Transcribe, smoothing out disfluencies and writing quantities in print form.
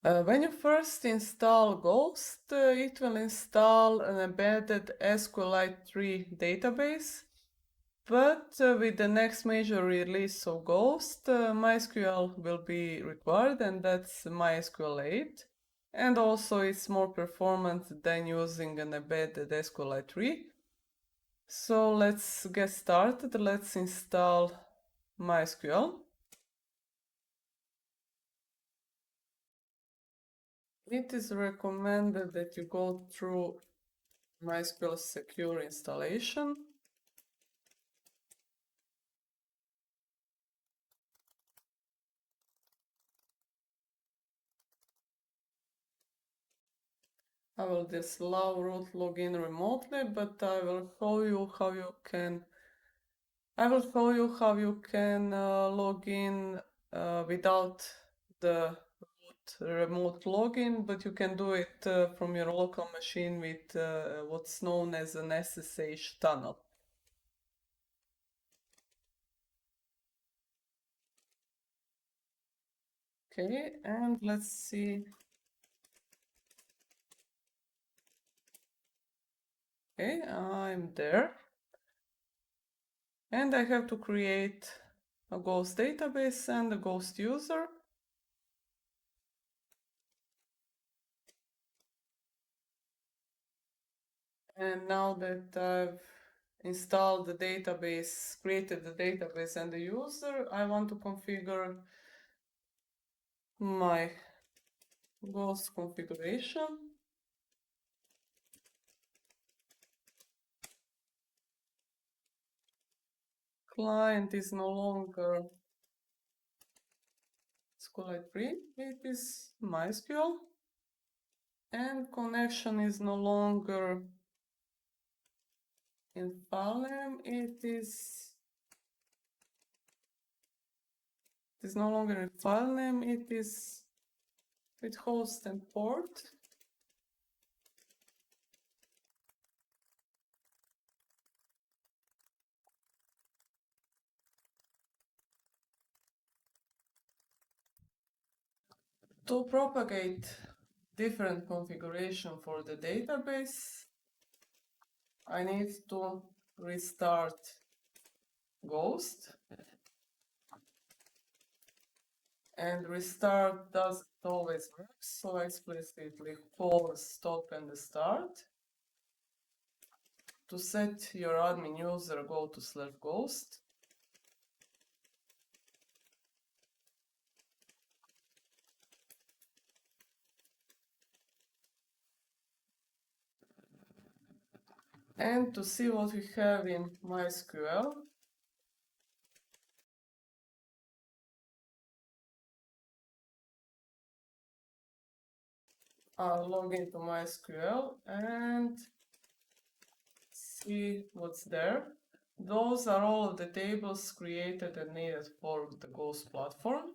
When you first install Ghost, it will install an embedded SQLite 3 database. But with the next major release of Ghost, MySQL will be required, and that's MySQL 8. And also it's more performant than using an embedded SQLite 3. So let's get started. Let's install MySQL. It is recommended that you go through MySQL secure installation. I will disallow root login remotely, but I will show you how you can log in without the remote login, but you can do it from your local machine with what's known as an SSH tunnel. Okay, and let's see. Okay, I'm there. And I have to create a Ghost database and a Ghost user. And now that I've installed the database, created the database and the user, I want to configure my Ghost configuration. Client is no longer SQLite 3, it is MySQL. And connection is no longer in file name, it is no longer in file name, it is with host and port. To propagate different configuration for the database, I need to restart Ghost. And restart doesn't always work, so I explicitly pause, stop, and start. To set your admin user, go to /ghost. And to see what we have in MySQL, I'll log into MySQL and see what's there. Those are all of the tables created and needed for the Ghost platform.